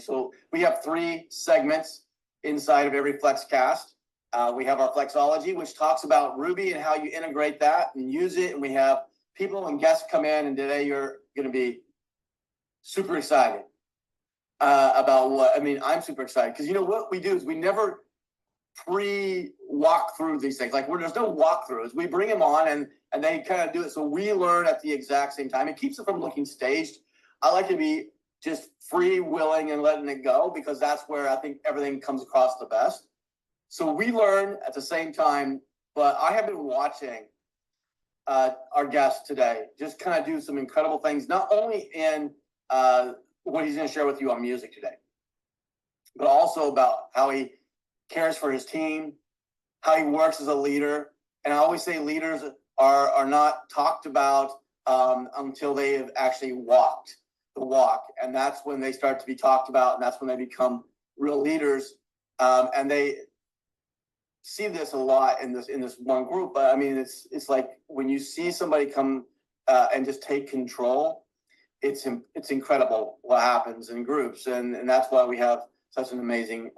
So we have 3 segments inside of every FlexCast. We have our Flexology, which talks about Ruby and how you integrate that and use it. And we have people and guests come in, and today you're going to be super excited about what, I mean, I'm super excited because, you know, what we do is we never pre-walk through these things. Like, there's no walkthroughs. We bring them on and they kind of do it. So we learn at the exact same time. It keeps it from looking staged. I like to be just free-willing and letting it go because that's where I think everything comes across the best. So we learn at the same time, but I have been watching our guest today just kind of do some incredible things, not only in what he's going to share with you on music today, but also about how he cares for his team, how he works as a leader. And I always say leaders are not talked about until they have actually walked the walk. And that's when they start to be talked about, and that's when they become real leaders. And they see this a lot in this one group. But I mean, it's like when you see somebody come and just take control, it's incredible what happens in groups. And that's why we have such an amazing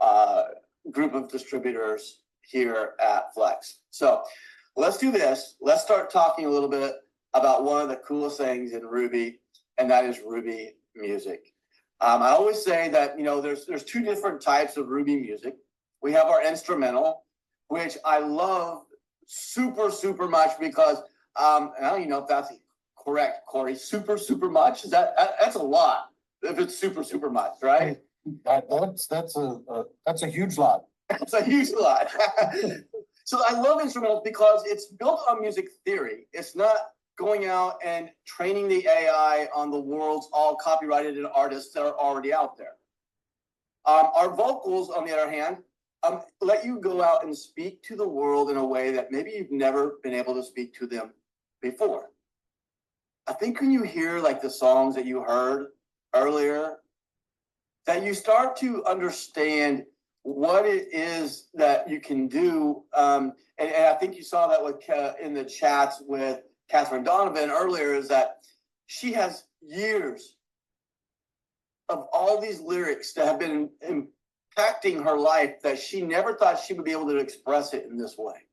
group of distributors here at Flex. So let's do this. Let's start talking a little bit about one of the coolest things in Ruby, and that is Ruby music. I always say that, you know, there's 2 different types of Ruby music. We have our instrumental, which I love super, super much because I don't even know if that's correct, Corey. Super, super much? That's a lot if it's super, super much, right? That's a huge lot. It's a huge lot. So I love instrumentals because it's built on music theory. It's not going out and training the AI on the world's all copyrighted artists that are already out there. Our vocals, on the other hand, let you go out and speak to the world in a way that maybe you've never been able to speak to them before. I think when you hear like the songs that you heard earlier, that you start to understand what it is that you can do. And I think you saw that with in the chats with Catherine Donovan earlier, is that she has years of all these lyrics that have been impacting her life that she never thought she would be able to express it in this way.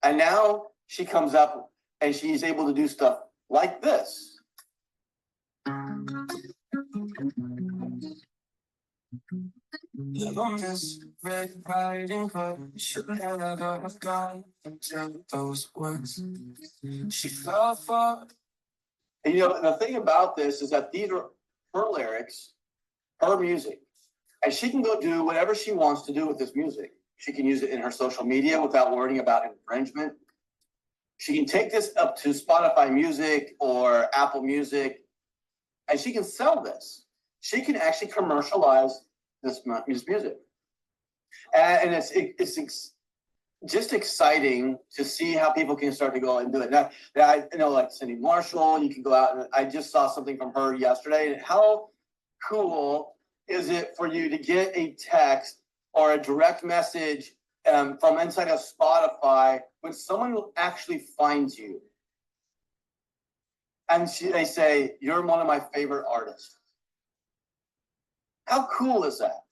And now she comes up and she's able to do stuff like this. On this red riding hood, should have gone until those words she fell for. And you know, the thing about this is that these are her lyrics, her music, and she can go do whatever she wants to do with this music. She can use it in her social media without worrying about infringement. She can take this up to Spotify Music or Apple Music, and she can sell this. She can actually commercialize this music. And it's just exciting to see how people can start to go and do it. Now, I know, like Cindy Marshall, you can go out, and I just saw something from her yesterday. And how cool is it for you to get a text or a direct message from inside of Spotify when someone actually finds you? And they say, you're one of my favorite artists. How cool is that?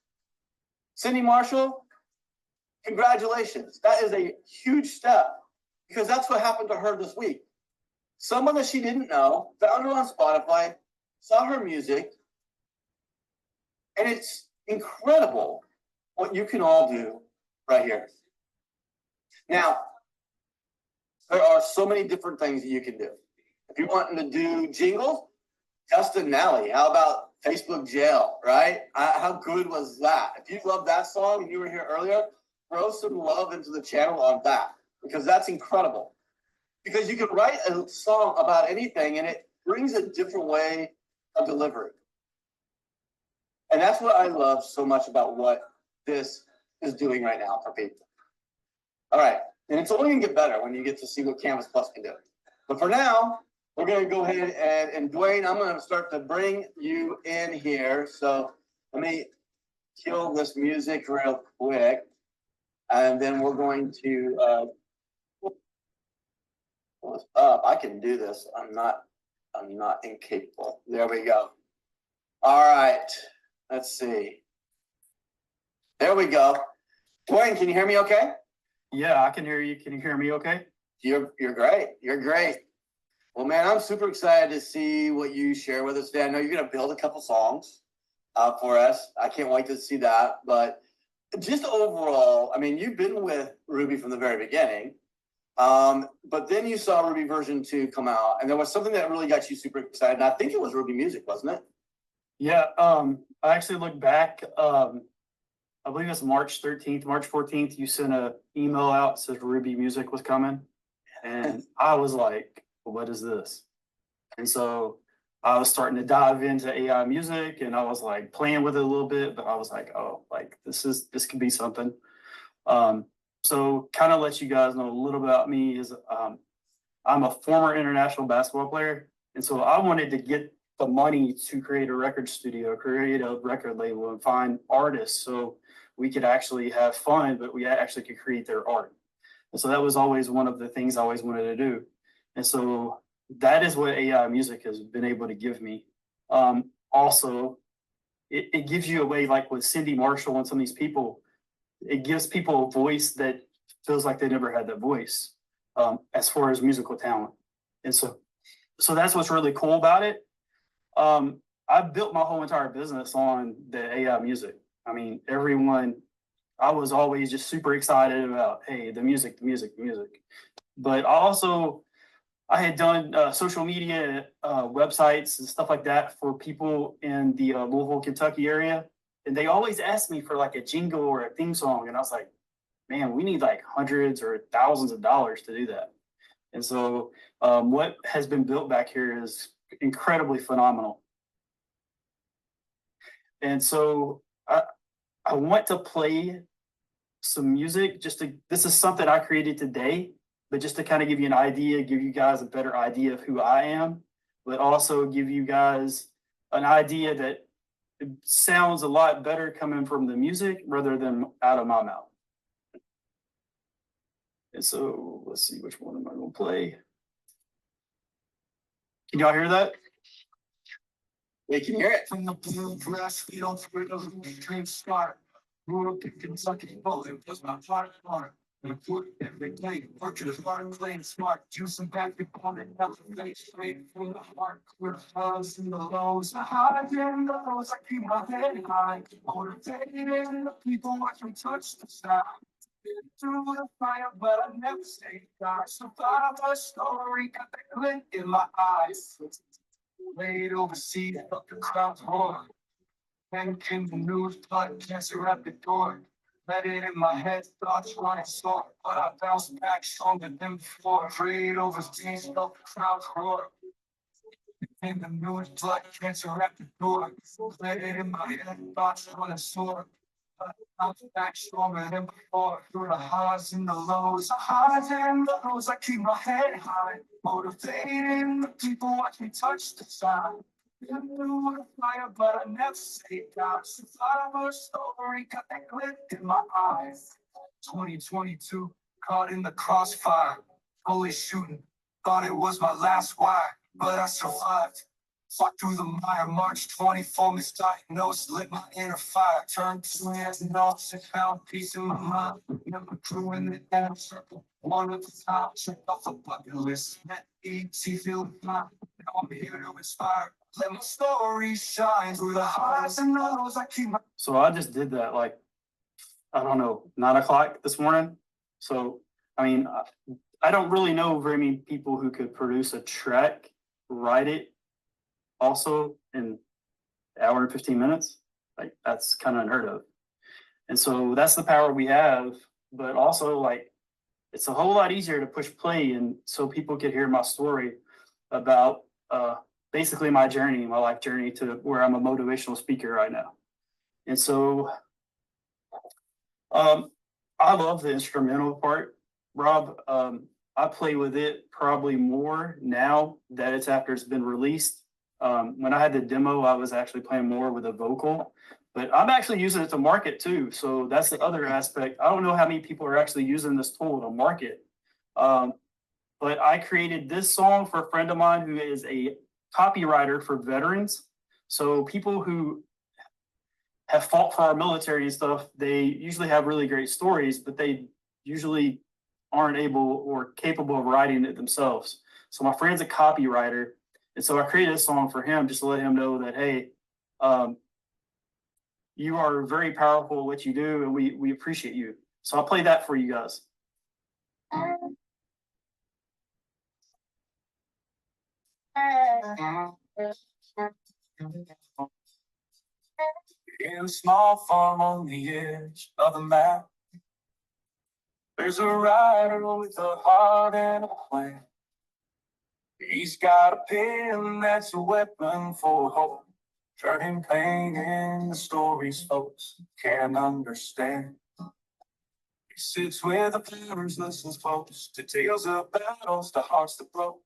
Cindy Marshall, congratulations. That is a huge step because that's what happened to her this week. Someone that she didn't know found her on Spotify, saw her music, and it's incredible what you can all do right here. Now, there are so many different things that you can do. If you're wanting to do jingles, Justin Nally, how about Facebook Jail, right? How good was that? If you love that song and you were here earlier, throw some love into the channel on that because that's incredible. Because you can write a song about anything and it brings a different way of delivery. And that's what I love so much about what this is doing right now for people. All right, and it's only gonna get better when you get to see what Canvas Plus can do. But for now, we're going to go ahead and Dwayne, I'm going to start to bring you in here. So let me kill this music real quick. And then we're going to pull this up. I can do this. I'm not incapable. There we go. All right. Let's see. There we go. Dwayne, can you hear me okay? Yeah, I can hear you. Can you hear me okay? You're great. You're great. Well, man, I'm super excited to see what you share with us today. I know you're going to build a couple songs for us. I can't wait to see that. But just overall, I mean, you've been with RUBI from the very beginning. But then you saw RUBI version 2 come out, and there was something that really got you super excited. And I think it was RUBI Music, wasn't it? Yeah, I actually looked back. I believe it's March 13th, March 14th. You sent an email out says RUBI Music was coming. And I was like, what is this? And so I was starting to dive into AI music, and I was like playing with it a little bit, but I was like, oh, like this could be something. So kind of let you guys know a little bit about me is I'm a former international basketball player. And so I wanted to get the money to create a record studio, create a record label, and find artists so we could actually have fun, but we actually could create their art. And so that was always one of the things I always wanted to do. And so that is what AI music has been able to give me. Also, it gives you a way, like with Cindy Marshall and some of these people, it gives people a voice that feels like they never had that voice as far as musical talent. And so that's what's really cool about it. I built my whole entire business on the AI music. I mean, I was always just super excited about, hey, the music. But I had done social media websites and stuff like that for people in the Louisville, Kentucky area. And they always asked me for like a jingle or a theme song. And I was like, man, we need like hundreds or thousands of dollars to do that. And so what has been built back here is incredibly phenomenal. And so I want to play some music this is something I created today, but just to kind of give you an idea, give you guys a better idea of who I am, but also give you guys an idea that it sounds a lot better coming from the music rather than out of my mouth. And so let's see, which one am I going to play? Can y'all hear that? We can hear it. From the bluegrass, we don't spread of the dream start. Grew up in Kentucky, bowling was my heart on. We put every day, working hard, playing smart, juicing back the opponent, elevate straight from the heart. Clear highs and the lows, the highs and the lows. I keep my head high, motivated, the people watch me touch the sky. Been through the fire, but I never stayed dark. Survive a story, got that glint in my eyes. Laid overseas, but the crowd's roar. Then came the news, blood cancer at the door. Let it in my head, thoughts running sore. But I bounced back stronger than before. Prayed overseas, felt the crowd's roar. Came the news, blood cancer at the door. Let it in my head, thoughts running sore. But I bounced back stronger than before. Through the highs and the lows, the highs and the lows, I keep my head high. Motivating the people watch me touch the sky. Been through the fire, but I never stayed down. Survive a story, got that glint in my eyes. 2022, caught in the crossfire. Bully shooting, thought it was my last wire, but I survived. Fought through the mire, March 24, misdiagnosed, lit my inner fire. Turned to hands and all, found peace in my mind. Never drew in the inner circle. One at a time, checked off the bucket list. Met easy, feeling fine. Now I'm here to inspire. Let my story shine through the highs and lows. I keep my. So I just did that like, I don't know, 9 o'clock this morning. So, I mean, I don't really know very many people who could produce a track, write it also in an hour and 15 minutes. Like that's kind of unheard of. And so that's the power we have, but also like, it's a whole lot easier to push play and so people could hear my story about basically my journey, my life journey to where I'm a motivational speaker right now. And so I love the instrumental part, Rob. I play with it probably more now that after it's been released. When I had the demo, I was actually playing more with a vocal, but I'm actually using it to market too. So that's the other aspect. I don't know how many people are actually using this tool to market. But I created this song for a friend of mine who is a copywriter for veterans. So people who have fought for our military and stuff, they usually have really great stories, but they usually aren't able or capable of writing it themselves. So my friend's a copywriter, and so I created a song for him just to let him know that, hey, you are very powerful at what you do, and we appreciate you. So I'll play that for you guys. In a small farm on the edge of the map, there's a rider with a heart and a plan. He's got a pen that's a weapon for hope, turning pain into stories folks can't understand. He sits where the flowers, listens close to tales of battles, to hearts that broke,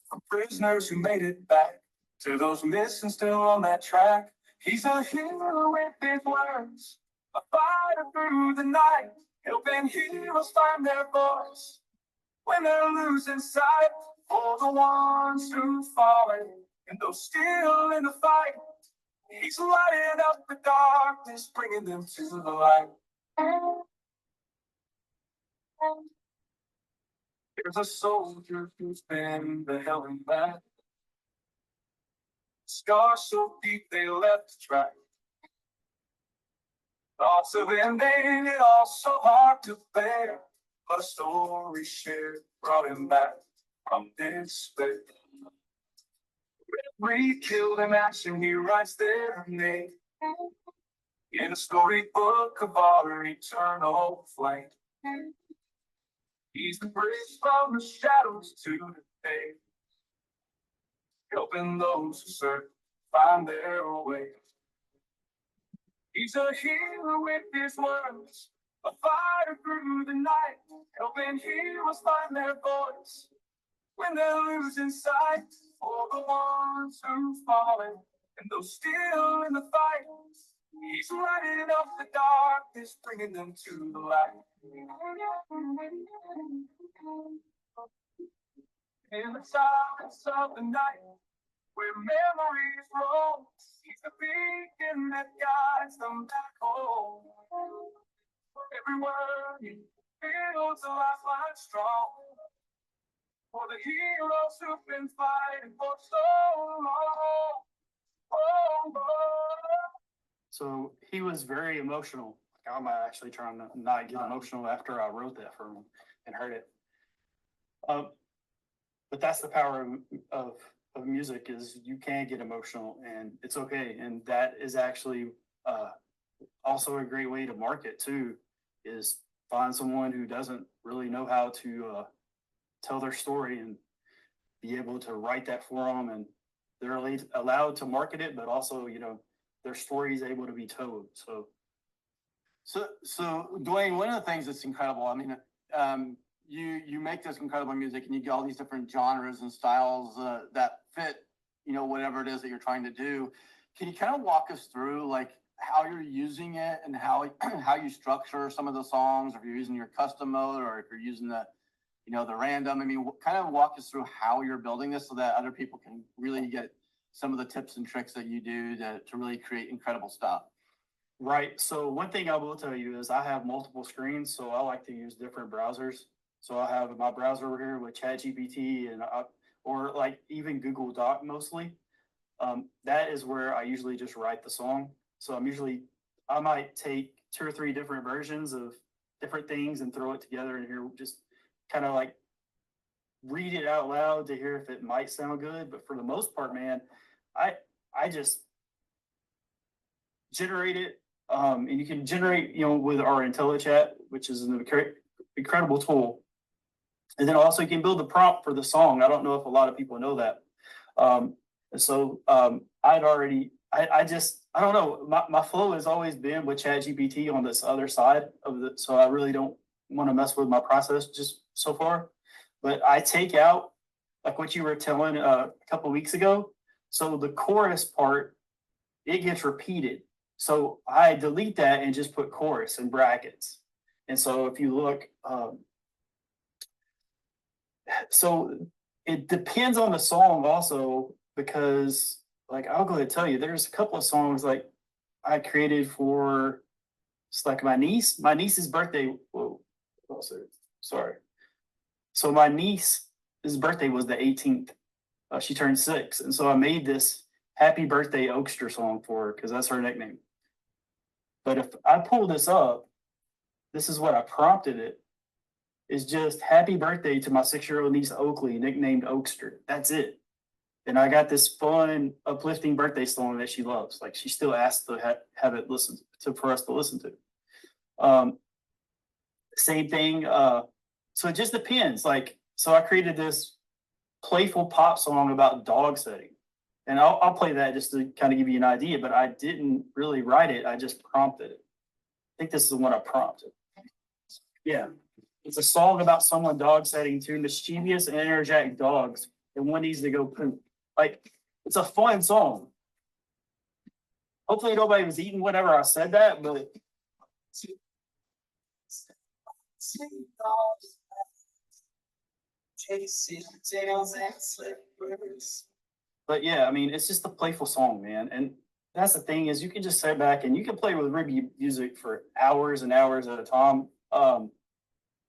from prisoners who made it back, to those missing still on that track. He's a hero with his words, a fighter through the night, helping heroes find their voice when they're losing sight. For the ones who've fallen and those still in the fight, he's lighting up the darkness, bringing them to the light. There's a soldier who's been the hell and back, scars so deep they left a track. Thoughts of ending it all so hard to bear, but a story shared brought him back from despair. Every killed in action, he writes their name in a storybook of our eternal flame. He's the bridge from the shadows to the day, helping those who search find their way. He's a hero with his words, a fighter through the night, helping heroes find their voice when they're losing sight. For the ones who've fallen and those still in the fight, he's lighting up the darkness, bringing them to the light. In the silence of the night, where memories roll, he's the beacon that guides them back home. Every word he builds a lifeline strong for the heroes who've been fighting for so long. So he was very emotional. Like, I'm actually trying to not get emotional after I wrote that for him and heard it. But that's the power of music, is you can get emotional and it's okay. And that is actually also a great way to market too, is find someone who doesn't really know how to tell their story and be able to write that for them, and they're allowed to market it, but also, you know, their story is able to be told. So Dwayne, one of the things that's incredible, I mean, you make this incredible music and you get all these different genres and styles that fit, you know, whatever it is that you're trying to do. Can you kind of walk us through like how you're using it and how you structure some of the songs, or if you're using your custom mode, or if you're using the, you know, the random? I mean, kind of walk us through how you're building this so that other people can really get some of the tips and tricks that you do to really create incredible stuff. Right. So one thing I will tell you is I have multiple screens, so I like to use different browsers. So I have my browser over here with ChatGPT or like even Google Doc mostly. That is where I usually just write the song. So I might take 2 or 3 different versions of different things and throw it together in here, just kind of like read it out loud to hear if it might sound good. But for the most part, man, I just generate it. And you can generate, you know, with our IntelliChat, which is an incredible tool. And then also you can build the prompt for the song. I don't know if a lot of people know that. I don't know, my flow has always been with ChatGPT on this other side of the, so I really don't want to mess with my process just so far. But I take out, like what you were telling a couple of weeks ago. So the chorus part, it gets repeated. So I delete that and just put chorus in brackets. And so if you look, so it depends on the song also, because like, I'll go ahead and tell you, there's a couple of songs like I created for, it's like my niece's birthday. Whoa, sorry. So my niece's birthday was the 18th. She turned 6. And so I made this happy birthday Oakster song for her because that's her nickname. But if I pull this up, this is what I prompted it. Is just happy birthday to my 6-year-old niece Oakley, nicknamed Oakster. That's it. And I got this fun, uplifting birthday song that she loves. Like she still asks to have it listened to for us to listen to. Same thing. So it just depends. Like, so I created this playful pop song about dog sitting. And I'll play that just to kind of give you an idea, but I didn't really write it. I just prompted it. I think this is the one I prompted. Yeah. It's a song about someone dog sitting to mischievous and energetic dogs, and one needs to go poop. Like, it's a fun song. Hopefully nobody was eating whenever I said that, but yeah, I mean, it's just a playful song, man. And that's the thing is you can just sit back and you can play with RUBI music for hours and hours at a time.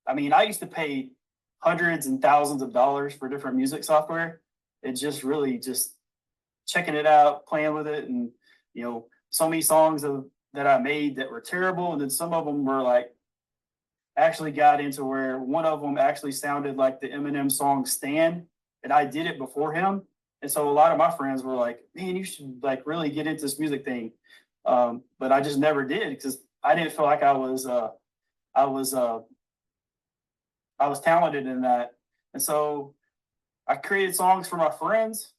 I mean, I used to pay hundreds and thousands of dollars for different music software. It's just really just checking it out, playing with it. And, you know, so many songs that I made that were terrible. And then some of them were like, actually got into where one of them actually sounded like the Eminem song Stan. And I did it before him. And so a lot of my friends were like, man, you should like really get into this music thing. But I just never did because I didn't feel like I was talented in that. And so I created songs for my friends,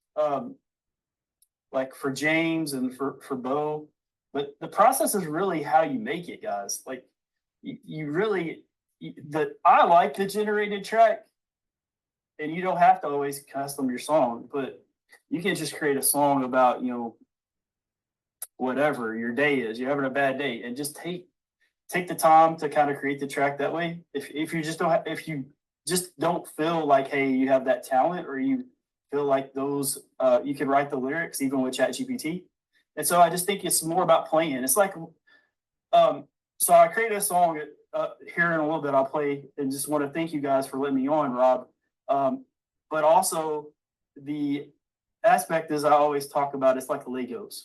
like for James and for Bo. But the process is really how you make it, guys. Like I like the generated track, and you don't have to always custom your song, but you can just create a song about, you know, whatever your day is. You're having a bad day, and just take the time to kind of create the track that way. If you just don't feel like, hey, you have that talent, or you feel like those you can write the lyrics even with ChatGPT. And so I just think it's more about playing. It's like so I created a song here in a little bit I'll play, and just want to thank you guys for letting me on, Rob. But also the aspect is I always talk about, it's like Legos.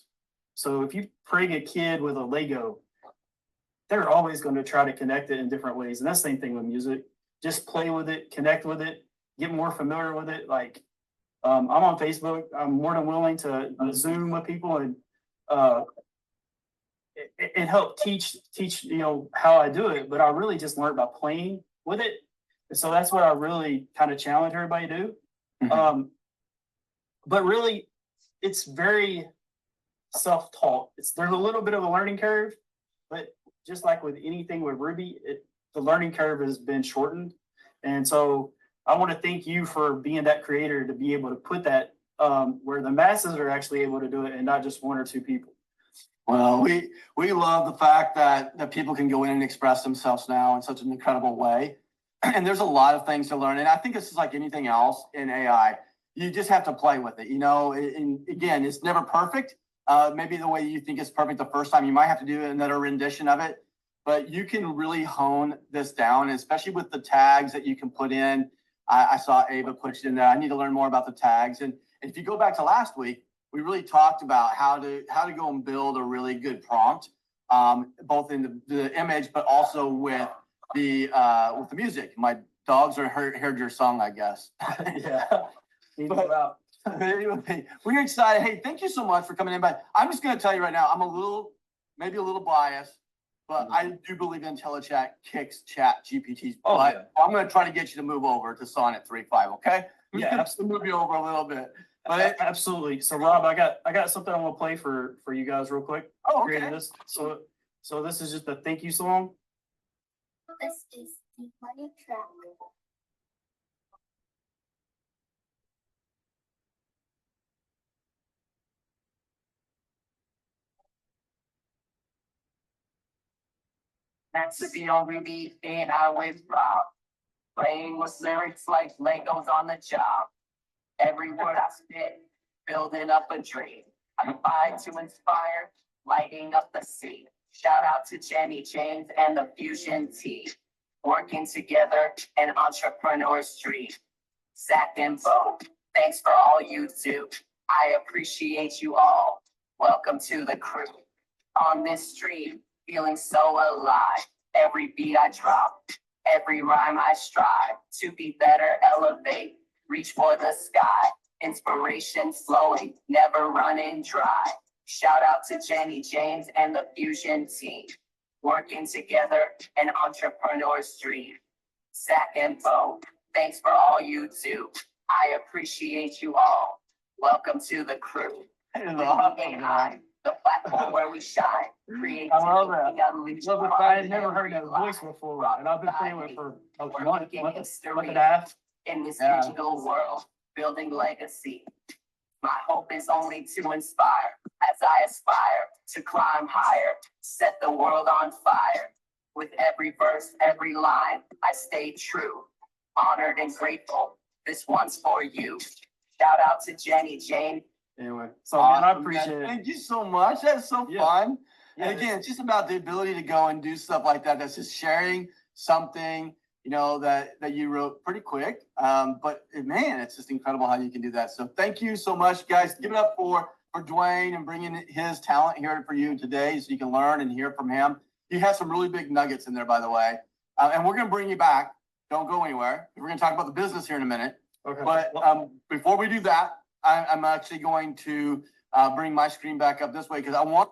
So if you bring a kid with a Lego, they're always going to try to connect it in different ways. And that's the same thing with music. Just play with it, connect with it, get more familiar with it. Like I'm on Facebook. I'm more than willing to Zoom with people and help teach, you know, how I do it. But I really just learned by playing with it. And so that's what I really kind of challenge everybody to do. Mm-hmm. But really, it's very self-taught. There's a little bit of a learning curve, but just like with anything with RUBI, the learning curve has been shortened. And so I want to thank you for being that creator to be able to put that where the masses are actually able to do it and not just one or two people. Well, we love the fact that people can go in and express themselves now in such an incredible way. And there's a lot of things to learn. And I think this is like anything else in AI. You just have to play with it. You know, and again, it's never perfect. Maybe the way you think it's perfect the first time, you might have to do another rendition of it. But you can really hone this down, especially with the tags that you can put in. I saw Ava put it in there. I need to learn more about the tags. And if you go back to last week, we really talked about how to go and build a really good prompt, both in the image, but also with the music. My dogs heard your song, I guess. Yeah. But anyway, we're excited. Hey, thank you so much for coming in. But I'm just going to tell you right now, I'm maybe a little biased, but I do believe IntelliChat kicks ChatGPT's butt. Yeah. I'm going to try to get you to move over to Sonnet 3.5. Okay? Yeah, just to move you over a little bit. But absolutely. So Rob, I got something I want to play for you guys real quick. Oh, okay. This. So this is just a thank you song. This is the money track. That's to be on RUBI and I with Rob. Playing with lyrics like Legos on the job. Every word I spit, building up a dream. I fight to inspire, lighting up the scene. Shout out to Jenny James and the Fusion team, working together an entrepreneur's dream. Zach and Bo, thanks for all you do. I appreciate you all. Welcome to the crew. On this stream, feeling so alive. Every beat I drop, every rhyme I strive to be better, elevate, reach for the sky. Inspiration flowing, never running dry. Shout out to Jenny James and the Fusion team, working together an entrepreneur's dream. Zach and Bo, thanks for all you do. I appreciate you all. Welcome to the crew. The platform where we shine. Creativity. I love that. unleashed Love it. on I had never heard that every voice line. before, and I've been playing it for a We're month, making month history and a half. in this Yeah. digital world, building legacy. My hope is only to inspire as I aspire to climb higher, set the world on fire. With every verse, every line, I stay true, honored and grateful. This one's for you. Shout out to Jenny Jane. Anyway, so man, I Awesome, man. appreciate it. Thank you so much. That's so Yeah. fun. Yeah, And again, it's just about the ability to go and do stuff like that. That's just sharing something, that you wrote pretty quick. But man, it's just incredible how you can do that. So thank you so much, guys. Give it up for Dwayne and bringing his talent here for you today so you can learn and hear from him. He has some really big nuggets in there, by the way. And we're going to bring you back. Don't go anywhere. We're going to talk about the business here in a minute. Okay. But before we do that, I'm actually going to bring my screen back up this way because I want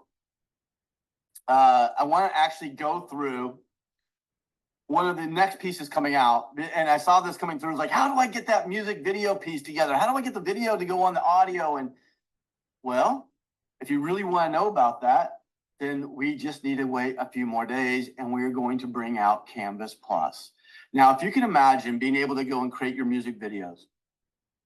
to actually go through one of the next pieces coming out. And I saw this coming through. It's like, how do I get that music video piece together? How do I get the video to go on the audio? And well, if you really want to know about that, then we just need to wait a few more days and we're going to bring out Canvas Plus. Now, if you can imagine being able to go and create your music videos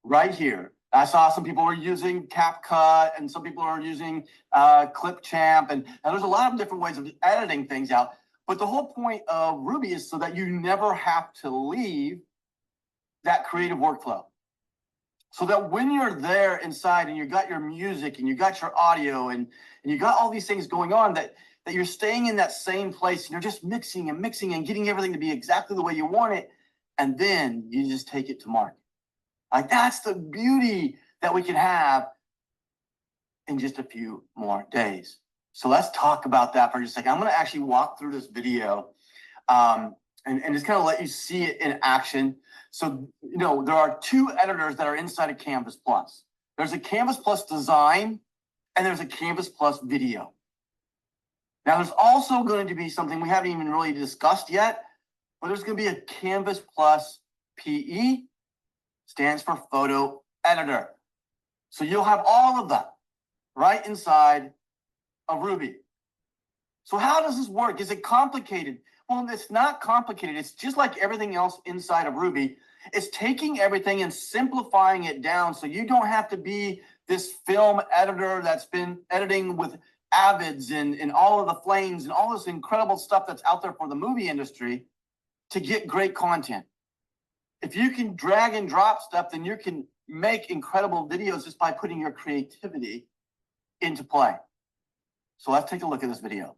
right here. I saw some people were using CapCut and some people are using Clipchamp and there's a lot of different ways of editing things out. But the whole point of RUBI is so that you never have to leave that creative workflow. So that when you're there inside and you got your music and you got your audio and you got all these things going on, that you're staying in that same place and you're just mixing and getting everything to be exactly the way you want it. And then you just take it to market. Like that's the beauty that we can have in just a few more days. So let's talk about that for just a second. I'm going to actually walk through this video and just kind of let you see it in action. So, there are two editors that are inside of Canvas Plus. There's a Canvas Plus design and there's a Canvas Plus video. Now, there's also going to be something we haven't even really discussed yet, but there's going to be a Canvas Plus PE, stands for photo editor. So you'll have all of that right inside of RUBI. So how does this work? Is it complicated? Well, it's not complicated. It's just like everything else inside of RUBI. It's taking everything and simplifying it down so you don't have to be this film editor that's been editing with Avids and all of the flames and all this incredible stuff that's out there for the movie industry to get great content. If you can drag and drop stuff, then you can make incredible videos just by putting your creativity into play. So let's take a look at this video.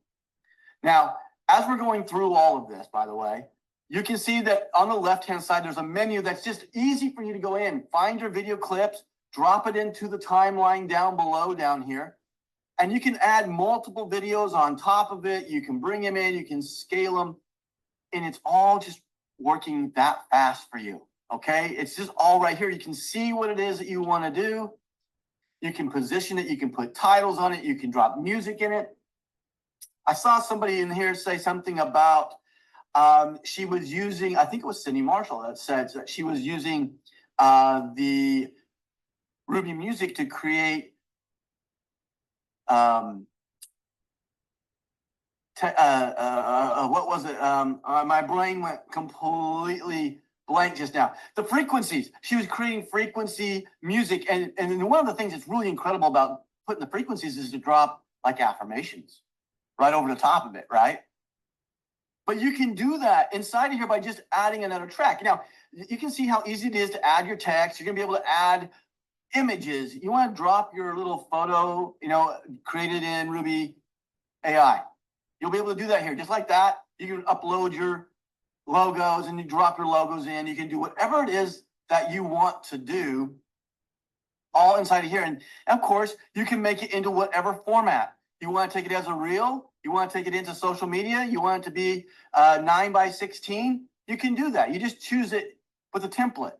Now, as we're going through all of this, by the way, you can see that on the left-hand side, there's a menu that's just easy for you to go in, find your video clips, drop it into the timeline down below down here, and you can add multiple videos on top of it. You can bring them in, you can scale them, and it's all just working that fast for you, okay? It's just all right here. You can see what it is that you want to do. You can position it. You can put titles on it. You can drop music in it. I saw somebody in here say something about she was using, I think it was Cindy Marshall that said that she was using the RUBI music to create what was it? My brain went completely blank just now. The frequencies. She was creating frequency music. And one of the things that's really incredible about putting the frequencies is to drop like affirmations right over the top of it, right? But you can do that inside of here by just adding another track. Now, you can see how easy it is to add your text. You're going to be able to add images. You want to drop your little photo, created in RUBI AI. You'll be able to do that here, just like that. You can upload your logos and you drop your logos in. You can do whatever it is that you want to do all inside of here. And of course, you can make it into whatever format. You want to take it as a reel? You want to take it into social media? You want it to be 9:16? You can do that. You just choose it with a template.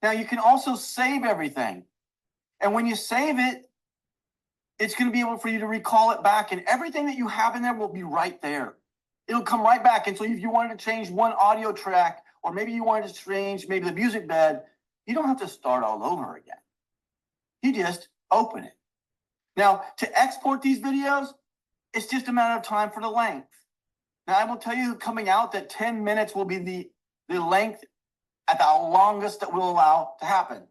Now you can also save everything. And when you save it, it's going to be able for you to recall it back, and everything that you have in there will be right there. It'll come right back. And so if you wanted to change one audio track, or maybe you wanted to change maybe the music bed, you don't have to start all over again. You just open it. Now, to export these videos, it's just a matter of time for the length. Now, I will tell you coming out that 10 minutes will be the length at the longest that we'll allow to happen.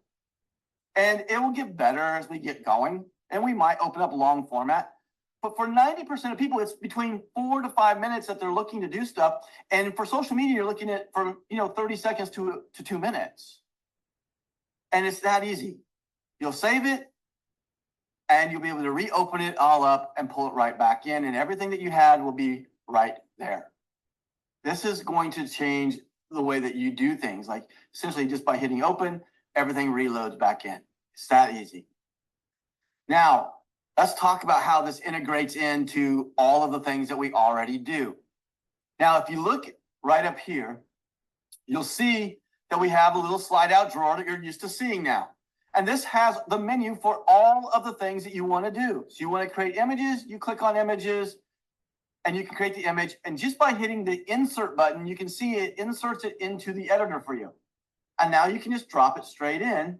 And it will get better as we get going. And we might open up long format. But for 90% of people, it's between 4 to 5 minutes that they're looking to do stuff. And for social media, you're looking at from 30 seconds to 2 minutes. And it's that easy. You'll save it, and you'll be able to reopen it all up and pull it right back in, and everything that you had will be right there. This is going to change the way that you do things. Like essentially just by hitting open, everything reloads back in. It's that easy. Now, let's talk about how this integrates into all of the things that we already do. Now, if you look right up here, you'll see that we have a little slide out drawer that you're used to seeing now. And this has the menu for all of the things that you want to do. So you want to create images, you click on images, and you can create the image. And just by hitting the insert button, you can see it inserts it into the editor for you. And now you can just drop it straight in.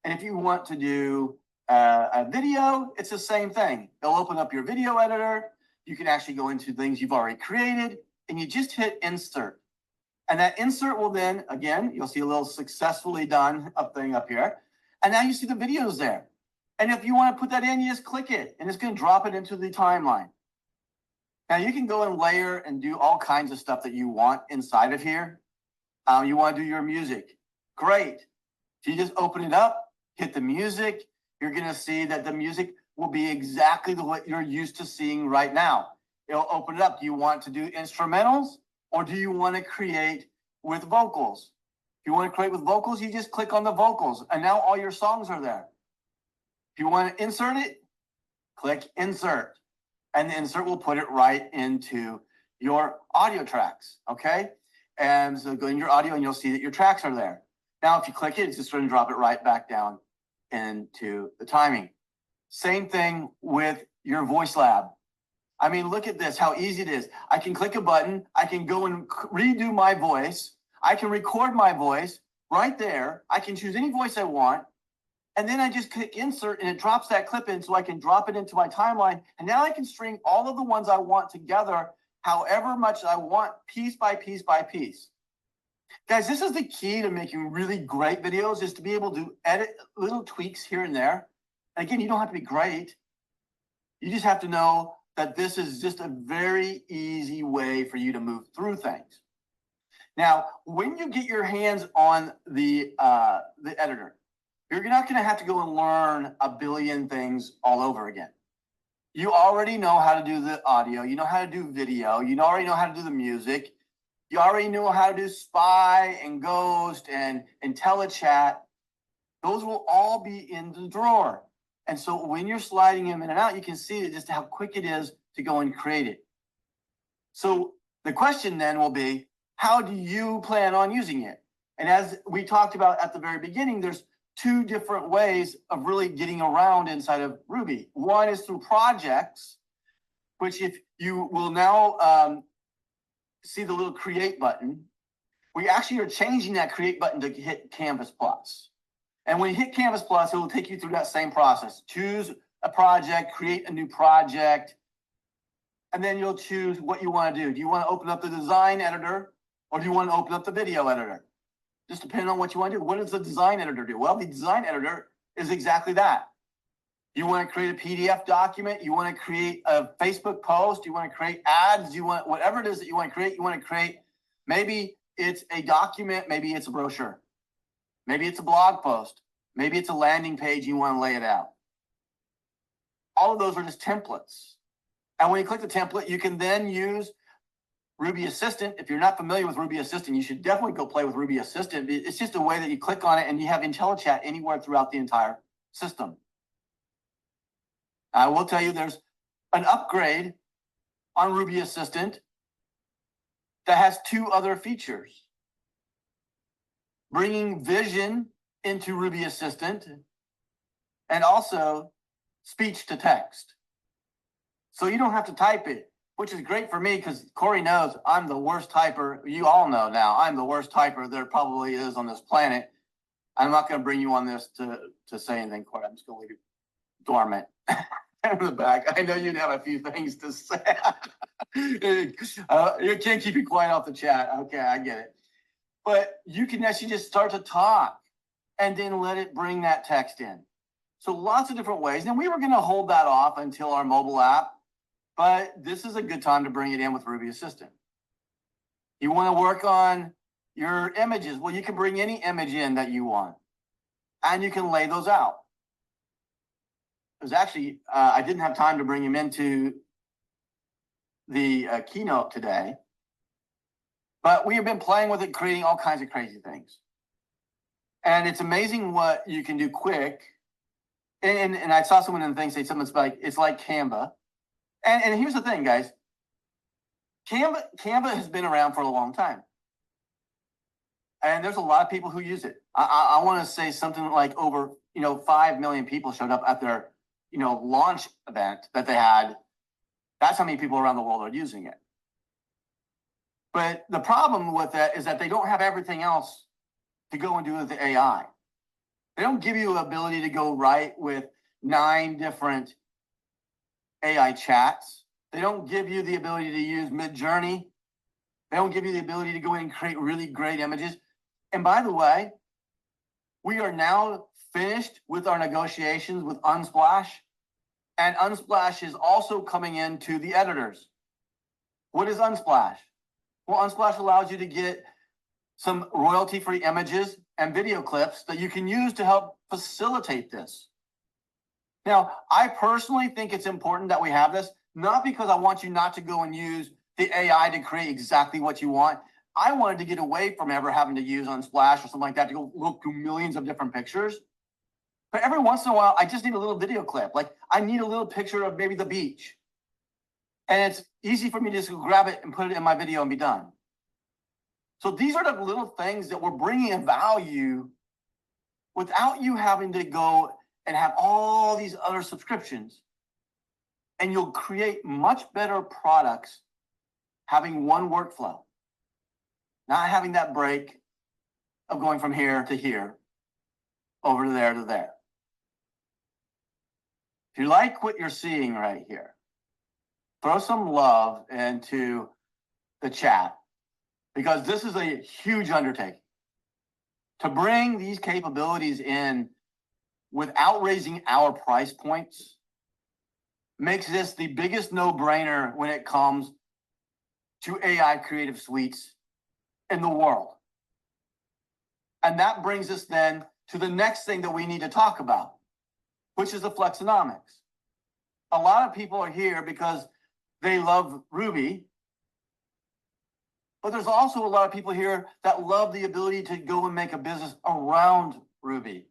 And if you want to do a video, it's the same thing. It'll open up your video editor. You can actually go into things you've already created, and you just hit insert. And that insert will then, again, you'll see a little successfully done thing up here. And now you see the videos there. And if you want to put that in, you just click it, and it's going to drop it into the timeline. Now you can go and layer and do all kinds of stuff that you want inside of here. You want to do your music. Great. So you just open it up, hit the music. You're going to see that the music will be exactly what you're used to seeing right now. It'll open it up. Do you want to do instrumentals, or do you want to create with vocals? If you want to create with vocals, you just click on the vocals, and now all your songs are there. If you want to insert it, click insert, and the insert will put it right into your audio tracks, okay? And so go in your audio, and you'll see that your tracks are there. Now, if you click it, it's just going to drop it right back down into the timing. Same thing with your voice lab. I mean, look at this, how easy it is. I can click a button. I can go and redo my voice. I can record my voice right there. I can choose any voice I want. And then I just click insert, and it drops that clip in so I can drop it into my timeline. And now I can string all of the ones I want together however much I want, piece by piece by piece. Guys, this is the key to making really great videos, is to be able to edit little tweaks here and there. And again, you don't have to be great. You just have to know that this is just a very easy way for you to move through things. Now, when you get your hands on the editor, you're not going to have to go and learn a billion things all over again. You already know how to do the audio. You know how to do video. You already know how to do the music. You already know how to do spy and ghost and telechat. Those will all be in the drawer. And so when you're sliding them in and out, you can see just how quick it is to go and create it. So the question then will be, how do you plan on using it? And as we talked about at the very beginning, there's two different ways of really getting around inside of RUBI. One is through projects, which if you will now see the little create button, we actually are changing that create button to hit Canvas Plus. And when you hit Canvas Plus, it will take you through that same process. Choose a project, create a new project, and then you'll choose what you want to do. Do you want to open up the design editor, or do you want to open up the video editor? Just depending on what you want to do. What does the design editor do? Well, the design editor is exactly that. You want to create a PDF document, you want to create a Facebook post, you want to create ads, you want whatever it is that you want to create, maybe it's a document, maybe it's a brochure, maybe it's a blog post, maybe it's a landing page, you want to lay it out. All of those are just templates. And when you click the template, you can then use Ruby Assistant. If you're not familiar with Ruby Assistant, you should definitely go play with Ruby Assistant. It's just a way that you click on it and you have IntelliChat anywhere throughout the entire system. I will tell you there's an upgrade on Ruby Assistant that has two other features. Bringing vision into Ruby Assistant and also speech to text. So you don't have to type it, which is great for me because Corey knows I'm the worst typer. You all know now I'm the worst typer there probably is on this planet. I'm not going to bring you on this to say anything, Corey. I'm just going to leave you dormant in the back. I know you'd have a few things to say. You can't keep it quiet off the chat. Okay, I get it. But you can actually just start to talk and then let it bring that text in. So lots of different ways. And we were going to hold that off until our mobile app, but this is a good time to bring it in with Ruby Assistant. You want to work on your images? Well, you can bring any image in that you want, and you can lay those out. It was actually, I didn't have time to bring him into the keynote today, but we have been playing with it, creating all kinds of crazy things. And it's amazing what you can do quick. And I saw someone in the thing say something like, it's like Canva. And here's the thing, guys. Canva has been around for a long time. And there's a lot of people who use it. I want to say something like over, 5 million people showed up at their, launch event that they had. That's how many people around the world are using it. But the problem with that is that they don't have everything else to go and do with the AI. They don't give you the ability to go write with 9 different AI chats. They don't give you the ability to use Midjourney. They don't give you the ability to go in and create really great images. And by the way, we are now finished with our negotiations with Unsplash. And Unsplash is also coming into the editors. What is Unsplash? Well, Unsplash allows you to get some royalty-free images and video clips that you can use to help facilitate this. Now, I personally think it's important that we have this, not because I want you not to go and use the AI to create exactly what you want. I wanted to get away from ever having to use Unsplash or something like that to go look through millions of different pictures. But every once in a while, I just need a little video clip. Like I need a little picture of maybe the beach. And it's easy for me to just grab it and put it in my video and be done. So these are the little things that we're bringing in value without you having to go and have all these other subscriptions. And you'll create much better products having one workflow, not having that break of going from here to here, over to there to there. If you like what you're seeing right here, throw some love into the chat, because this is a huge undertaking. To bring these capabilities in without raising our price points makes this the biggest no-brainer when it comes to AI creative suites in the world. And that brings us then to the next thing that we need to talk about, which is the flexonomics. A lot of people are here because they love Ruby, but there's also a lot of people here that love the ability to go and make a business around Ruby.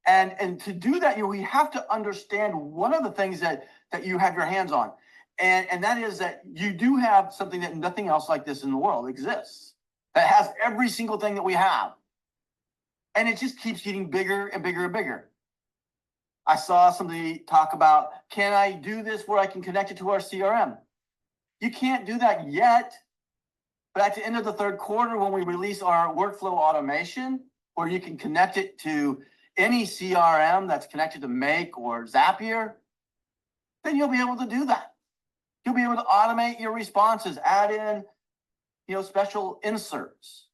And to do that, we have to understand one of the things that you have your hands on. And that is that you do have something that nothing else like this in the world exists, that has every single thing that we have. And it just keeps getting bigger and bigger and bigger. I saw somebody talk about, can I do this where I can connect it to our CRM? You can't do that yet. But at the end of the third quarter, when we release our workflow automation, where you can connect it to any CRM that's connected to Make or Zapier, then you'll be able to do that. You'll be able to automate your responses, add in, special inserts.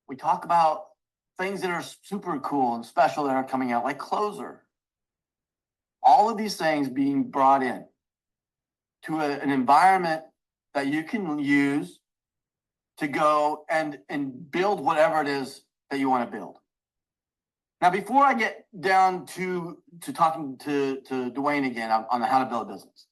We talk about things that are super cool and special that are coming out, like Closer. All of these things being brought in to an environment that you can use to go and build whatever it is that you want to build. Now, before I get down to talking to Dwayne again on the how to build a business,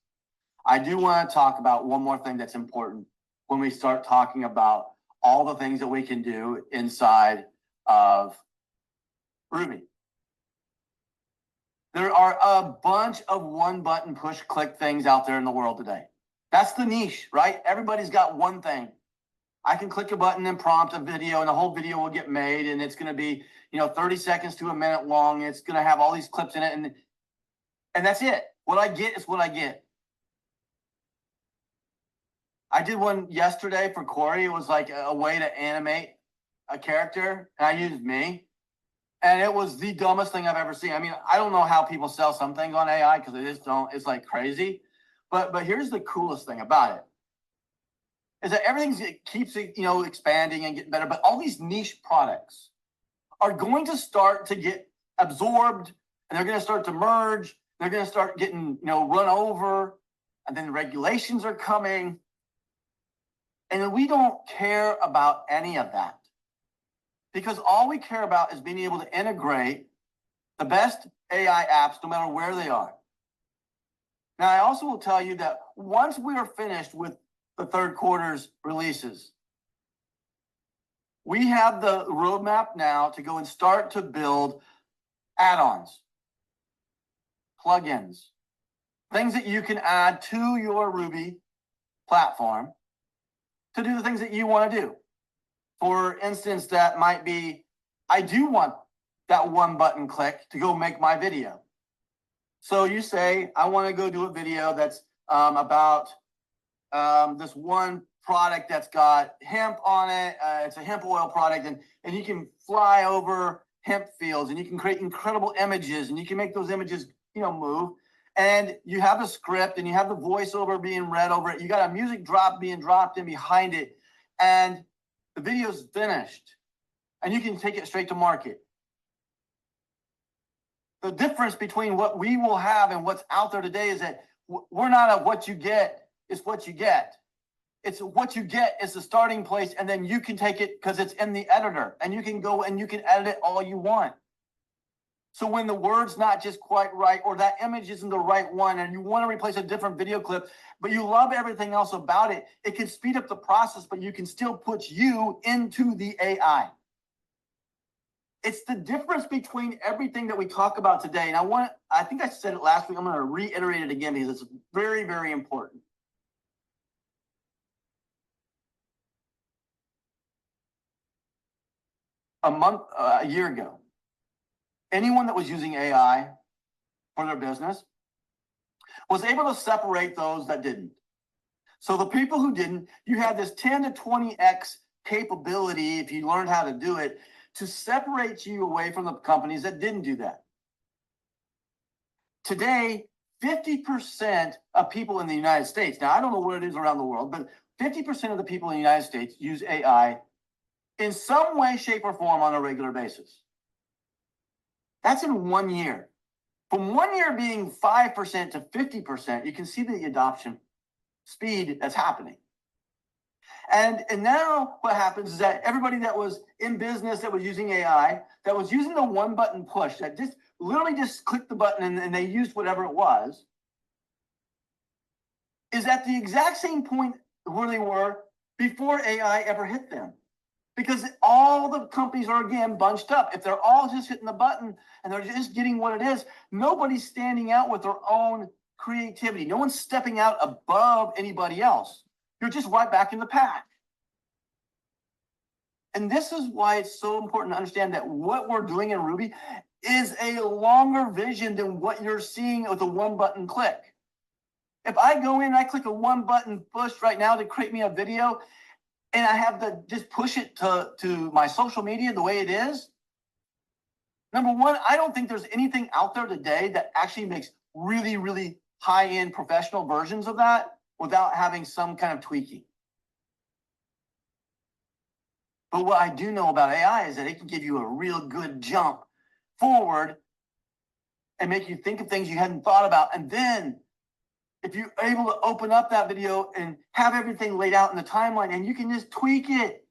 I do want to talk about one more thing that's important when we start talking about all the things that we can do inside of RUBI. There are a bunch of one button push click things out there in the world today. That's the niche, right? Everybody's got one thing. I can click a button and prompt a video, and the whole video will get made, and it's going to be, 30 seconds to a minute long. It's going to have all these clips in it, and that's it. What I get is what I get. I did one yesterday for Corey. It was like a way to animate a character, and I used me, and it was the dumbest thing I've ever seen. I mean, I don't know how people sell some things on AI because they just don't. It's like crazy, but here's the coolest thing about it. Is that everything keeps expanding and getting better, but all these niche products are going to start to get absorbed, and they're going to start to merge. They're going to start getting run over, and then regulations are coming, and we don't care about any of that because all we care about is being able to integrate the best AI apps, no matter where they are. Now, I also will tell you that once we are finished with the third quarter's releases, we have the roadmap now to go and start to build add-ons, plugins, things that you can add to your RUBI platform to do the things that you want to do. For instance, that might be, I do want that one button click to go make my video. So you say, I want to go do a video that's about this one product that's got hemp on it. It's a hemp oil product, and you can fly over hemp fields, and you can create incredible images, and you can make those images, move. And you have a script, and you have the voiceover being read over it. You got a music drop being dropped in behind it, and the video's finished, and you can take it straight to market. The difference between what we will have and what's out there today is that we're not a what you get, it's what you get. It's what you get is the starting place, and then you can take it because it's in the editor, and you can go and you can edit it all you want. So when the word's not just quite right, or that image isn't the right one, and you want to replace a different video clip, but you love everything else about it, it can speed up the process, but you can still put you into the AI. It's the difference between everything that we talk about today. And I think I said it last week. I'm going to reiterate it again because it's very, very important. A year ago, anyone that was using AI for their business was able to separate those that didn't. So the people who didn't, you had this 10 to 20x capability, if you learned how to do it, to separate you away from the companies that didn't do that. Today, 50% of people in the United States, now I don't know what it is around the world, but 50% of the people in the United States use AI in some way, shape, or form on a regular basis. That's in 1 year. From 1 year being 5% to 50%, you can see the adoption speed that's happening. And now what happens is that everybody that was in business that was using AI, that was using the one button push, that just literally just clicked the button and they used whatever it was, is at the exact same point where they were before AI ever hit them. Because all the companies are, again, bunched up. If they're all just hitting the button and they're just getting what it is, nobody's standing out with their own creativity. No one's stepping out above anybody else. You're just right back in the pack. And this is why it's so important to understand that what we're doing in RUBI is a longer vision than what you're seeing with a one button click. If I go in and I click a one button push right now to create me a video, and I have to just push it to my social media the way it is, number one, I don't think there's anything out there today that actually makes really, really high-end professional versions of that without having some kind of tweaking. But what I do know about AI is that it can give you a real good jump forward and make you think of things you hadn't thought about. And then if you're able to open up that video and have everything laid out in the timeline and you can just tweak it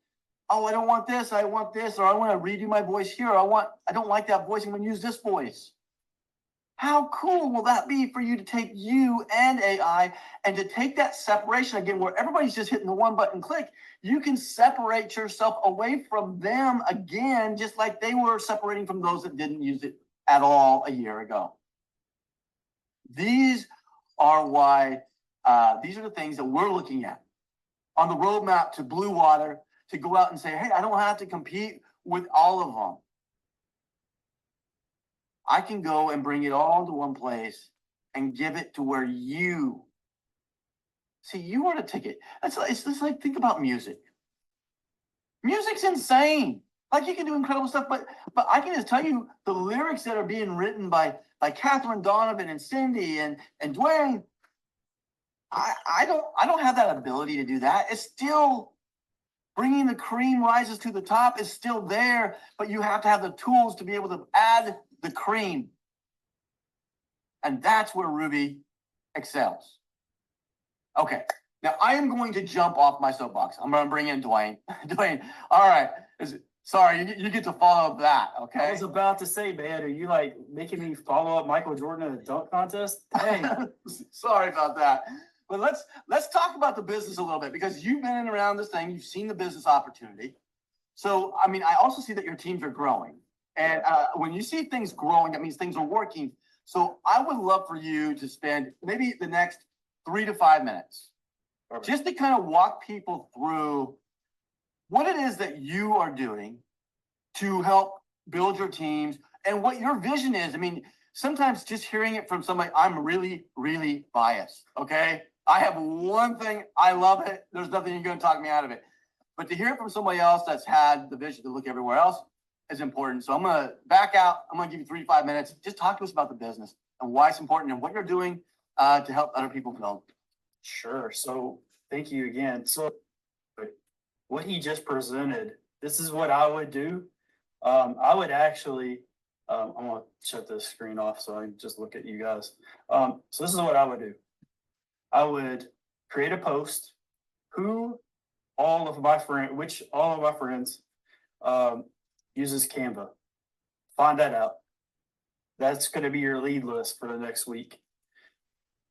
oh, I don't want this, I want this, or I want to redo my voice here. I don't like that voice. I'm going to use this voice. How cool will that be for you to take you and AI and to take that separation again, where everybody's just hitting the one button click? You can separate yourself away from them again, just like they were separating from those that didn't use it at all a year ago. These are these are the things that we're looking at on the roadmap to Blue Water, to go out and say, hey, I don't have to compete with all of them. I can go and bring it all to one place and give it to where you see. You are the ticket. It's just like, think about music. Music's insane. Like, you can do incredible stuff, but I can just tell you the lyrics that are being written by Catherine Donovan and Cindy and Dwayne. I don't have that ability to do that. It's still bringing the cream rises to the top is still there, but you have to have the tools to be able to add the cream. And that's where RUBI excels. Okay, now I am going to jump off my soapbox. I'm going to bring in Dwayne. Dwayne, all right. Sorry, you get to follow up that, okay? I was about to say, man, are you like making me follow up Michael Jordan in a dunk contest? Dang. Sorry about that. But let's talk about the business a little bit, because you've been in around this thing. You've seen the business opportunity. So, I mean, I also see that your teams are growing. And when you see things growing, that means things are working. So I would love for you to spend maybe the next 3 to 5 minutes just to kind of walk people through what it is that you are doing to help build your teams and what your vision is. I mean, sometimes just hearing it from somebody, I'm really, really biased, okay? I have one thing, I love it. There's nothing you're going to talk me out of it. But to hear it from somebody else that's had the vision to look everywhere else is important. So I'm going to back out. I'm going to give you 3 to 5 minutes. Just talk to us about the business and why it's important and what you're doing to help other people build. Sure. So thank you again. So what he just presented, this is what I would do. I would actually, I'm going to shut this screen off so I can just look at you guys. So this is what I would do. I would create a post, which all of my friends uses Canva. Find that out. That's going to be your lead list for the next week.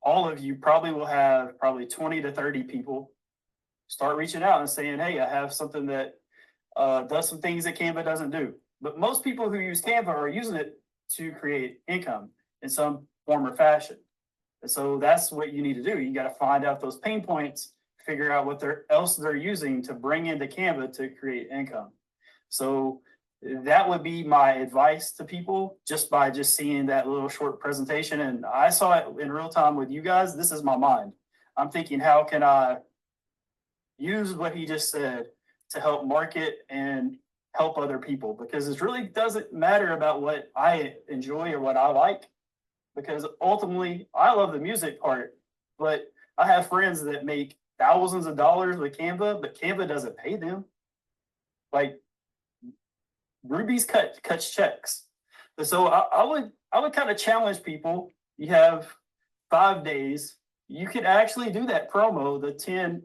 All of you probably will have 20 to 30 people start reaching out and saying, hey, I have something that does some things that Canva doesn't do. But most people who use Canva are using it to create income in some form or fashion. And so that's what you need to do. You got to find out those pain points, figure out what else they're using to bring into Canva to create income. So that would be my advice to people just by seeing that little short presentation. And I saw it in real time with you guys. This is my mind. I'm thinking, how can I use what he just said to help market and help other people? Because it really doesn't matter about what I enjoy or what I like, because ultimately I love the music part, but I have friends that make thousands of dollars with Canva, but Canva doesn't pay them. Like, RUBI's cuts checks. And so I would kind of challenge people. You have 5 days. You could actually do that promo, the 10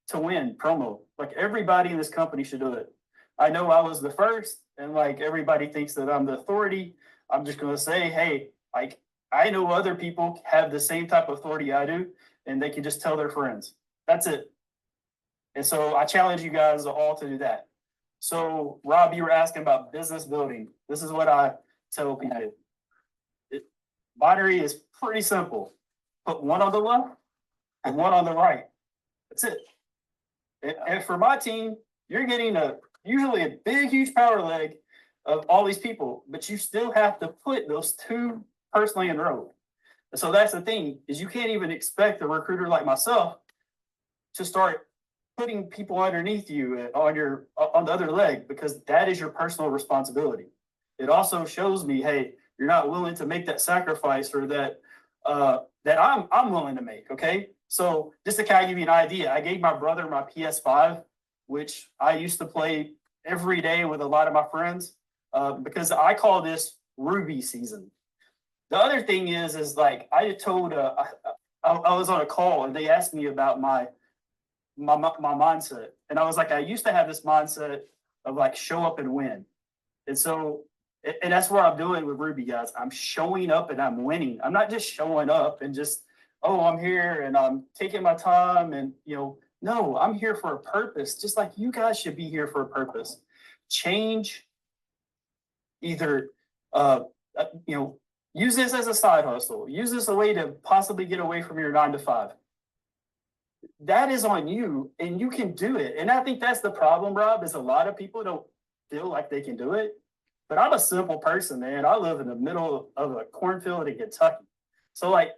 to win promo. Like, everybody in this company should do it. I know I was the first, and like everybody thinks that I'm the authority. I'm just going to say, hey, like, I know other people have the same type of authority I do, and they can just tell their friends. That's it. And so I challenge you guys all to do that. So, Rob, you were asking about business building. This is what I tell people. Binary is pretty simple. Put one on the left and one on the right. That's it. And for my team, you're getting usually a big, huge power leg of all these people, but you still have to put those two personally in a row. And so that's the thing, is you can't even expect a recruiter like myself to start putting people underneath you on the other leg, because that is your personal responsibility. It also shows me, hey, you're not willing to make that sacrifice, or that I'm willing to make. Okay, so just to kind of give you an idea, I gave my brother my PS5, which I used to play every day with a lot of my friends, because I call this RUBI season. The other thing is like I told I was on a call and they asked me about my mindset. And I was like, I used to have this mindset of like show up and win. And so, and that's what I'm doing with RUBI, guys. I'm showing up and I'm winning. I'm not just showing up and just, oh, I'm here and I'm taking my time and, no, I'm here for a purpose, just like you guys should be here for a purpose. Change, either, use this as a side hustle, use this a way to possibly get away from your 9 to 5. That is on you and you can do it. And I think that's the problem, Rob, is a lot of people don't feel like they can do it. But I'm a simple person, man. I live in the middle of a cornfield in Kentucky. So like,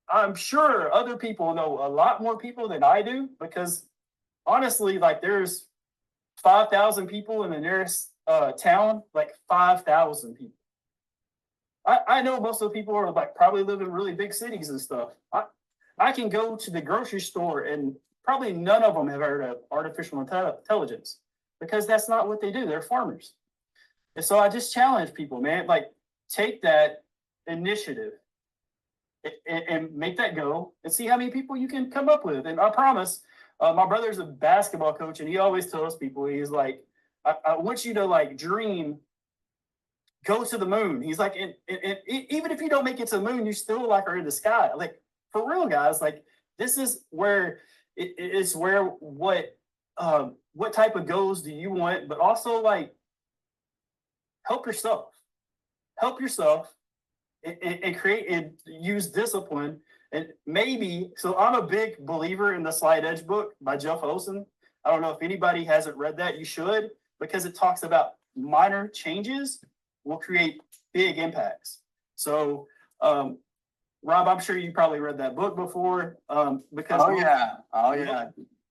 I'm sure other people know a lot more people than I do, because honestly, like there's 5,000 people in the nearest town, like 5,000 people. I know most of the people are like probably live in really big cities and stuff. I can go to the grocery store and probably none of them have heard of artificial intelligence, because that's not what they do. They're farmers. And so I just challenge people, man, like take that initiative and make that go and see how many people you can come up with. And I promise, my brother's a basketball coach and he always tells people, he's like, I want you to like dream, go to the moon. He's like, and even if you don't make it to the moon, you still like are in the sky. Like for real, guys, like this is where it's where what type of goals do you want, but also like help yourself and create and use discipline. And maybe, so I'm a big believer in the Slight Edge book by Jeff Olson. I don't know if anybody hasn't read that, you should, because it talks about minor changes will create big impacts. So, Rob, I'm sure you probably read that book before, because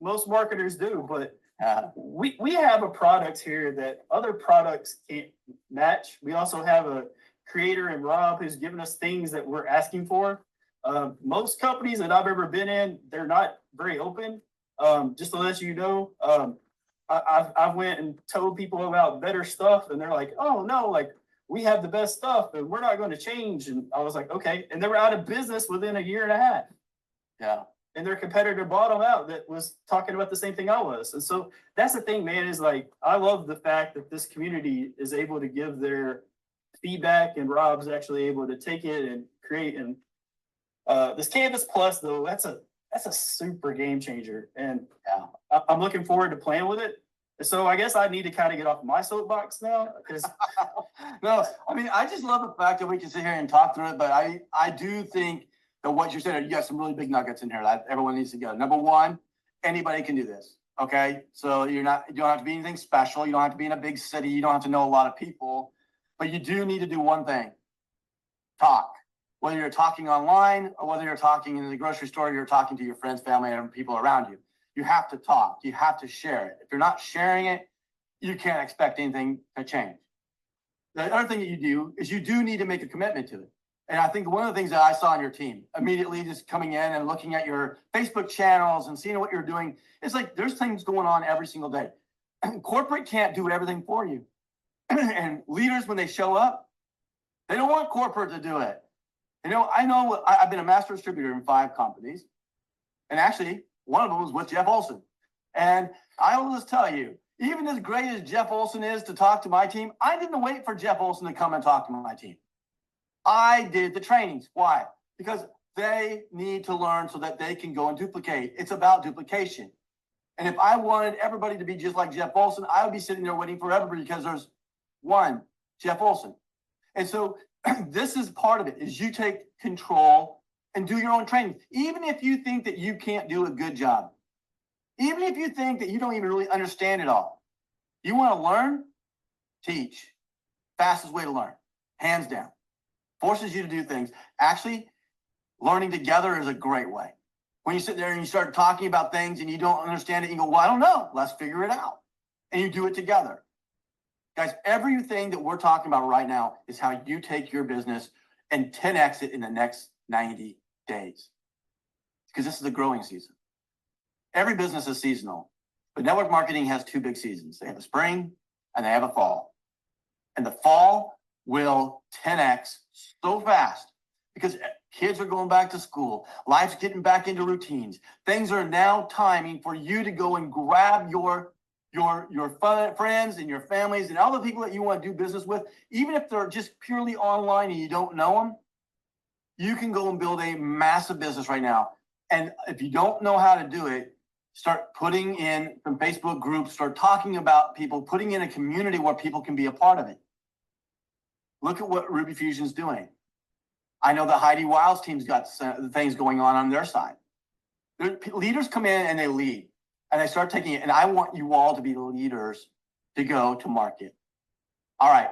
most marketers do, but we have a product here that other products can't match. We also have a creator in Rob who's given us things that we're asking for. Most companies that I've ever been in, they're not very open. Just to let you know, I went and told people about better stuff and they're like, oh no, like we have the best stuff and we're not going to change. And I was like, okay. And they were out of business within 1.5 years. Yeah. And their competitor bought them out that was talking about the same thing I was. And so that's the thing, man, is like, I love the fact that this community is able to give their feedback and Rob's actually able to take it and create. And this Canvas Plus though, that's a super game changer. And I'm looking forward to playing with it. So I guess I need to kind of get off my soapbox now, because no, I mean, I just love the fact that we can sit here and talk through it, but I do think that what you're saying, you got some really big nuggets in here that everyone needs to go. Number one, anybody can do this. Okay. So you don't have to be anything special. You don't have to be in a big city. You don't have to know a lot of people, but you do need to do one thing: talk. Whether you're talking online or whether you're talking in the grocery store, you're talking to your friends, family, and people around you. You have to talk. You have to share it. If you're not sharing it, you can't expect anything to change. The other thing that you do is you do need to make a commitment to it. And I think one of the things that I saw on your team, immediately just coming in and looking at your Facebook channels and seeing what you're doing, it's like there's things going on every single day. Corporate can't do everything for you. And leaders, when they show up, they don't want corporate to do it. I know I've been a master distributor in 5 companies. And actually, one of them was with Jeff Olson. And I will just tell you, even as great as Jeff Olson is to talk to my team, I didn't wait for Jeff Olson to come and talk to my team. I did the trainings. Why? Because they need to learn so that they can go and duplicate. It's about duplication. And if I wanted everybody to be just like Jeff Olson, I would be sitting there waiting for everybody, because there's one Jeff Olson. And so this is part of it, is you take control and do your own training. Even if you think that you can't do a good job, even if you think that you don't even really understand it all, you want to learn, teach. Fastest way to learn, hands down. Forces you to do things. Actually, learning together is a great way. When you sit there and you start talking about things and you don't understand it, you go, well, I don't know. Let's figure it out. And you do it together. Guys, everything that we're talking about right now is how you take your business and 10x it in the next 90 days. Because this is a growing season. Every business is seasonal, but network marketing has 2 big seasons. They have a spring and they have a fall. And the fall will 10x so fast because kids are going back to school. Life's getting back into routines. Things are now timing for you to go and grab your friends and your families and all the people that you want to do business with, even if they're just purely online and you don't know them, you can go and build a massive business right now. And if you don't know how to do it, start putting in some Facebook groups, start talking about people, putting in a community where people can be a part of it. Look at what Ruby Fusion's doing. I know that Heidiwilde444's team's got things going on their side. Leaders come in and they lead and they start taking it. And I want you all to be the leaders to go to market. All right.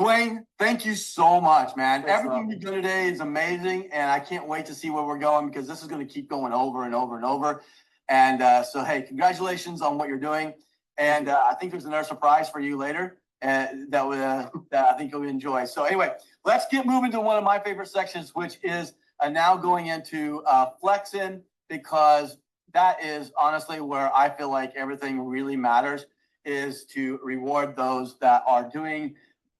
Dwayne, thank you so much, man. Thanks, Everything Rob. you've done today is amazing. And I can't wait to see where we're going because this is going to keep going over and over and over. And so, hey, congratulations on what you're doing. And I think there's another surprise for you later that I think you'll enjoy. So anyway, let's get moving to one of my favorite sections, which is now going into flexing, because that is honestly where I feel like everything really matters, is to reward those that are doing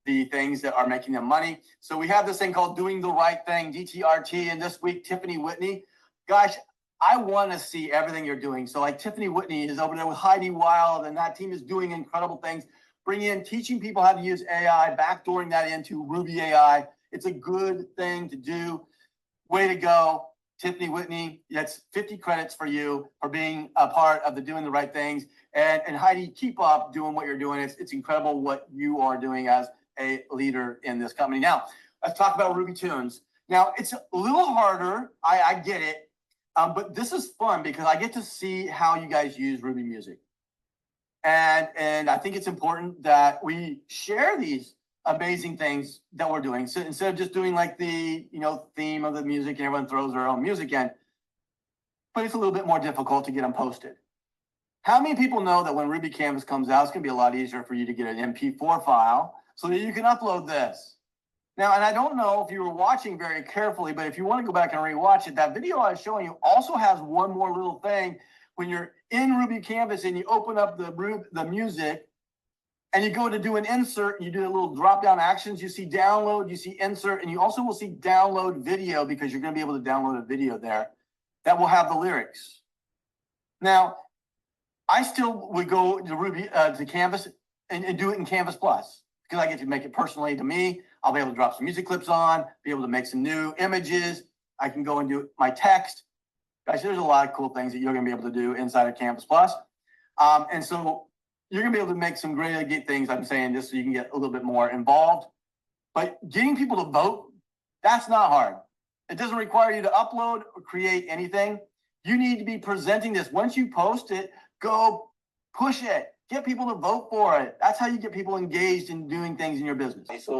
the things that are making them money. So we have this thing called Doing the Right Thing, DTRT, and this week, Tiffany Whitney. Gosh, I want to see everything you're doing. So like Tiffany Whitney is over there with Heidiwilde, and that team is doing incredible things. Teaching people how to use AI, backdooring that into Ruby AI. It's a good thing to do. Way to go, Tiffany Whitney. That's 50 credits for you for being a part of the Doing the Right Things. And Heidi, keep up doing what you're doing. It's incredible what you are doing as a leader in this company. Now, let's talk about Ruby Tunes. Now, it's a little harder. I get it. But this is fun because I get to see how you guys use Ruby music. And I think it's important that we share these amazing things that we're doing. So instead of just doing like the theme of the music and everyone throws their own music in, but it's a little bit more difficult to get them posted. How many people know that when Ruby Canvas comes out, it's going to be a lot easier for you to get an MP4 file so that you can upload this? Now, and I don't know if you were watching very carefully, but if you want to go back and rewatch it, that video I was showing you also has one more little thing. When you're in Ruby Canvas and you open up the music and you go to do an insert, and you do a little drop-down actions, you see download, you see insert, and you also will see download video, because you're going to be able to download a video there that will have the lyrics. Now, I still would go to Ruby to Canvas and do it in Canvas Plus, because I get to make it personally to me. I'll be able to drop some music clips on, be able to make some new images. I can go and do my text. Guys, there's a lot of cool things that you're going to be able to do inside of Canvas Plus. And so you're going to be able to make some great things. I'm saying this so you can get a little bit more involved. But getting people to vote, that's not hard. It doesn't require you to upload or create anything. You need to be presenting this. Once you post it, go push it. Get people to vote for it. That's how you get people engaged in doing things in your business. So